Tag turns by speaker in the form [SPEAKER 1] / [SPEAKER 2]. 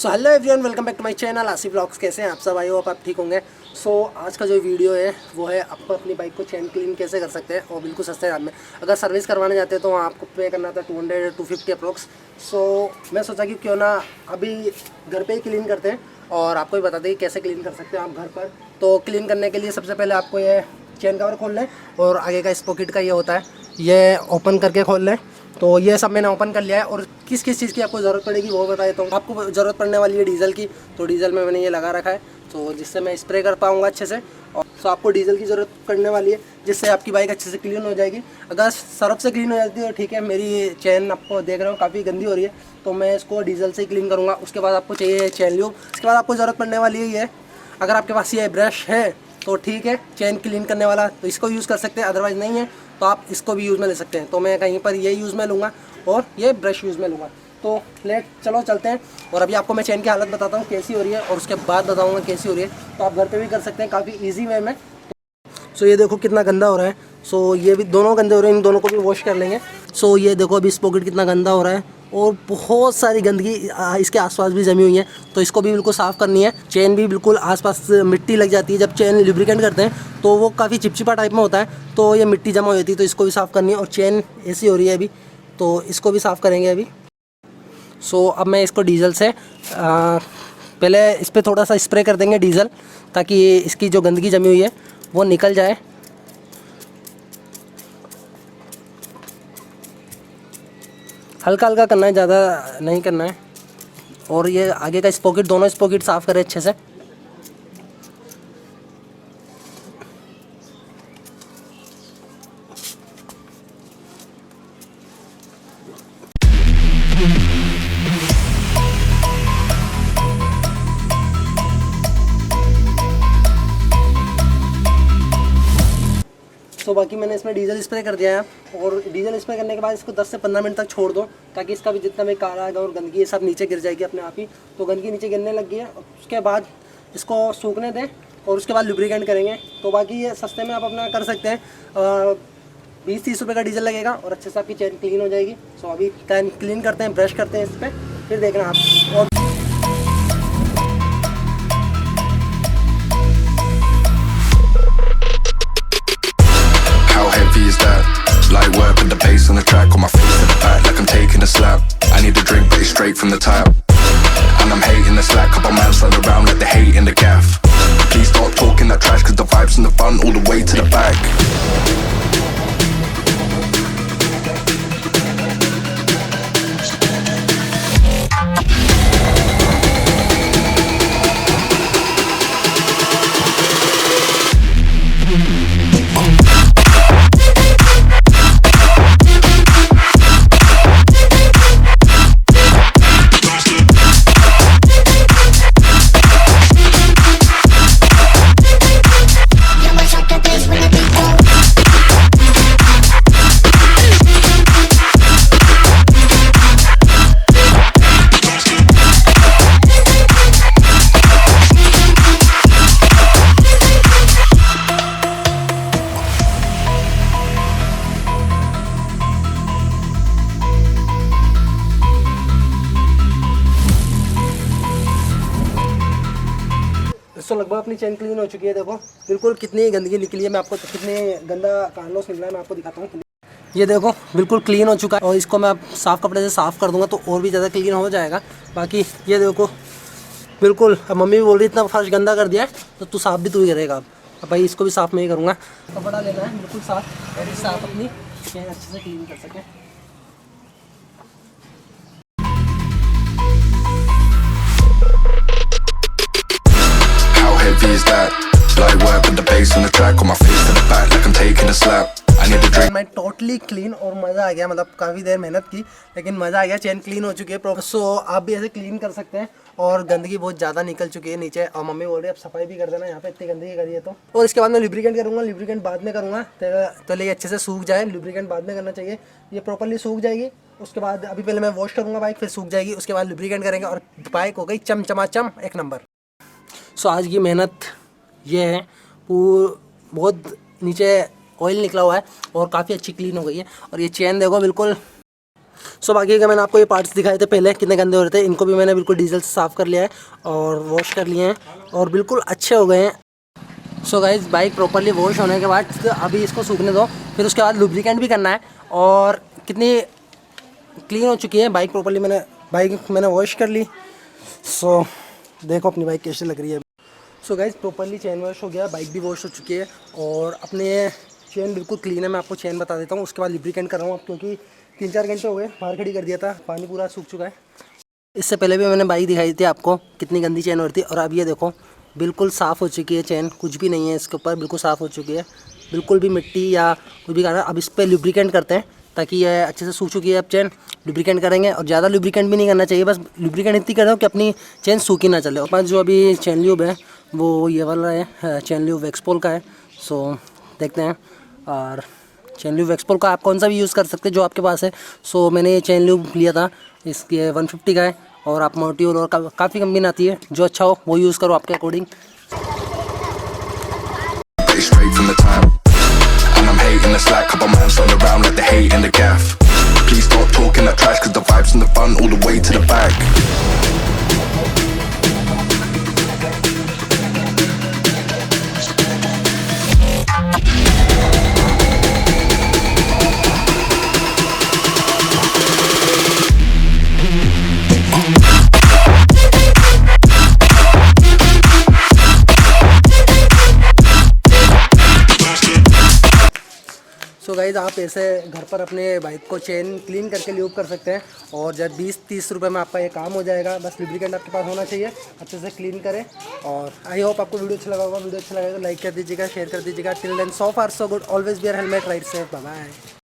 [SPEAKER 1] So hello everyone, welcome back to my channel Asif vlogs. कैसे हैं आप सब? आई होप आप ठीक होंगे। आज का जो वीडियो है वो है आपको अपनी बाइक को चेन क्लीन कैसे कर सकते हैं, और बिल्कुल सस्ते दाम में। अगर सर्विस करवाने जाते हैं तो वहाँ आपको पे करना था 200-250 अप्रोक्स। मैं सोचा कि क्यों ना अभी घर पे ही क्लीन करते हैं और आपको भी बता दें कि कैसे क्लीन कर सकते हैं आप घर पर। तो क्लीन करने के लिए सबसे पहले आपको ये चेन कवर खोल लें और आगे का स्पोकेट का ये होता है, ये ओपन करके खोल लें। तो ये सब मैंने ओपन कर लिया है। और किस किस चीज़ की आपको ज़रूरत पड़ेगी वो बता देता हूँ। आपको ज़रूरत पड़ने वाली है डीजल की, तो डीजल में मैंने ये लगा रखा है तो जिससे मैं स्प्रे कर पाऊँगा अच्छे से। और तो आपको डीजल की ज़रूरत पड़ने वाली है जिससे आपकी बाइक अच्छे से क्लीन हो जाएगी। अगर सर्फ से क्लीन हो जाती है तो ठीक है। मेरी चेन आपको देख रहे हो काफ़ी गंदी हो रही है, तो मैं इसको डीजल से ही क्लीन करूँगा। उसके बाद आपको चाहिए चेन ल्यूब। उसके बाद आपको ज़रूरत पड़ने वाली है ये, अगर आपके पास ये ब्रश है तो ठीक है, चेन क्लीन करने वाला, तो इसको यूज़ कर सकते हैं। अदरवाइज़ नहीं है तो आप इसको भी यूज़ में ले सकते हैं। तो मैं कहीं पर ये यूज़ में लूँगा और ये ब्रश यूज़ में लूँगा। तो चलो चलते हैं। और अभी आपको मैं चेन की हालत बताता हूँ कैसी हो रही है, और उसके बाद बताऊँगा कैसी हो रही है। तो आप घर पे भी कर सकते हैं काफ़ी ईजी वे में। ये देखो कितना गंदा हो रहा है। ये भी दोनों गंदे हो रहे हैं, इन दोनों को भी वॉश कर लेंगे। ये देखो अभी स्पोकेट कितना गंदा हो रहा है और बहुत सारी गंदगी इसके आसपास भी जमी हुई है, तो इसको भी बिल्कुल साफ़ करनी है। चेन भी बिल्कुल आसपास मिट्टी लग जाती है। जब चेन लुब्रिकेंट करते हैं तो वो काफ़ी चिपचिपा टाइप में होता है, तो ये मिट्टी जमा हो जाती है, तो इसको भी साफ़ करनी है। और चेन ऐसी हो रही है अभी, तो इसको भी साफ़ करेंगे अभी। अब मैं इसको डीजल से पहले इस पर थोड़ा सा स्प्रे कर देंगे डीजल, ताकि इसकी जो गंदगी जमी हुई है वो निकल जाए। हल्का हल्का करना है, ज़्यादा नहीं करना है। और ये आगे का स्पोकेट, दोनों स्पोकेट साफ़ करें अच्छे से। बाकी मैंने इसमें डीजल स्प्रे कर दिया है, और डीजल स्प्रे करने के बाद इसको 10 से 15 मिनट तक छोड़ दो, ताकि इसका भी जितना भी काला और गंदगी है सब नीचे गिर जाएगी अपने आप ही। तो गंदगी नीचे गिरने लग गई है। उसके बाद इसको सूखने दें और उसके बाद लुब्रिकेंट करेंगे। तो बाकी ये सस्ते में आप अपना कर सकते हैं। 20-30 रुपये का डीजल लगेगा और अच्छे से आपकी चेन क्लीन हो जाएगी। अभी क्लीन करते हैं, ब्रश करते हैं इस पर, फिर देखना आप। और
[SPEAKER 2] is that light work with the bass on the track, on my face at the back like I'm taking a slap. I need a drink but it's straight from the tap, and I'm hating the slack. Couple man slide around like they hate in the gaff. Please stop talking that trash, cause the vibes in the front all the way to the back.
[SPEAKER 1] लगभग अपनी chain clean हो चुकी है। देखो बिल्कुल कितनी गंदगी निकली है। मैं आपको कितने गंदा कार्लोस निकला है मैं आपको दिखाता हूँ। ये देखो बिल्कुल क्लीन हो चुका है, और इसको मैं अब साफ़ कपड़े से साफ़ कर दूंगा तो और भी ज़्यादा क्लीन हो जाएगा। बाकी ये देखो बिल्कुल, अब मम्मी भी बोल रही इतना फर्श गंदा कर दिया है तो तू साफ़ भी तू ही करेगा। अब भाई इसको भी साफ़ मैं ही करूँगा। कपड़ा लेना है बिल्कुल साफ़, और इससे आप अपनी चेन अच्छे से क्लीन कर सकें।
[SPEAKER 2] Is that light work with the bass on the track, on my face to the back like I'm taking a slap. I need a drink.
[SPEAKER 1] मैं टोटली क्लीन, और मज़ा आ गया। मतलब काफ़ी देर मेहनत की लेकिन मज़ा आ गया। चेन क्लीन हो चुकी है प्रॉपर। आप भी ऐसे क्लीन कर सकते हैं। और गंदगी बहुत ज़्यादा निकल चुकी है नीचे, और मम्मी बोल रही है अब सफाई भी कर देना, यहाँ पे इतनी गंदगी करी है तो। और इसके बाद मैं लुब्रिकेंट करूँगा। लुब्रिकेंट बाद में करूँगा तो ये अच्छे से सूख जाए। लुब्रिकेंट बाद में करना चाहिए, ये प्रॉपरली सूख जाएगी। उसके बाद अभी पहले मैं वॉश करूँगा बाइक, फिर सूख जाएगी। उसके बाद लुब्रिकेंट करेंगे और बाइक हो गई चमचमाचम एक नंबर। आज की मेहनत ये है, बहुत नीचे ऑयल निकला हुआ है और काफ़ी अच्छी क्लीन हो गई है। और ये चेन देखो बिल्कुल सो बाकी का मैंने आपको ये पार्ट्स दिखाए थे पहले कितने गंदे हो रहे थे, इनको भी मैंने बिल्कुल डीजल से साफ़ कर लिया है और वॉश कर लिए हैं और बिल्कुल अच्छे हो गए हैं। So guys bike properly wash होने के बाद अभी इसको सूखने दो, फिर उसके बाद लुब्रिकेंट भी करना है। और कितनी क्लीन हो चुकी है बाइक, प्रॉपरली मैंने वॉश कर ली। सो देखो अपनी बाइक कैसे लग रही है। So guys properly chain wash हो गया, बाइक भी वॉश हो चुकी है और अपने चेन बिल्कुल क्लीन है। मैं आपको चेन बता देता हूँ, उसके बाद लुब्रिकेंट कर रहा हूँ अब, क्योंकि 3-4 घंटे हो गए बाहर खड़ी कर दिया था, पानी पूरा सूख चुका है। इससे पहले भी मैंने बाइक दिखाई थी आपको कितनी गंदी चेन हो रही थी, और अब ये देखो बिल्कुल साफ़ हो चुकी है चेन, कुछ भी नहीं है इसके ऊपर, बिल्कुल साफ़ हो चुकी है, बिल्कुल भी मिट्टी या कुछ भी करना। अब इस पर लुब्रिकेंट करते हैं ताकि ये अच्छे से सूख चुकी है। अब चेन लुब्रिकेंट करेंगे और ज़्यादा लुब्रिकेंट भी नहीं करना चाहिए, बस लुब्रिकेंट इतनी कर दो कि अपनी चेन सूखी ना चले। और पास जो अभी चेन ल्यूब है वो ये वाला है, चेन ल्यूब एक्सपोल का है। सो देखते हैं, और चेन ल्यूब एक्सपोल का आप कौन सा भी यूज़ कर सकते हैं जो आपके पास है। सो मैंने ये चेन ल्यूब लिया था, इसके 150 का है, और आप मोटूल और काफ़ी कंपनी आती है, जो अच्छा हो वो यूज़ करो आपके according.
[SPEAKER 2] Straight from the top, and I'm hating the slack. Couple man slung around like the hate in the gaff. Please stop talking that trash, 'cause the vibes in the front all the way to the back.
[SPEAKER 1] So guys आप ऐसे घर पर अपने bike को chain clean करके lube कर सकते हैं, और जब 20-30 रुपये में आपका ये काम हो जाएगा। बस लुब्रिकेंट आपके पास होना चाहिए, अच्छे से क्लीन करें। और आई होप आपको वीडियो अच्छा लगा होगा। वीडियो अच्छा लगा तो लाइक कर दीजिएगा, शेयर कर दीजिएगा। Till then so far so good, always wear helmet, ride safe, bye bye.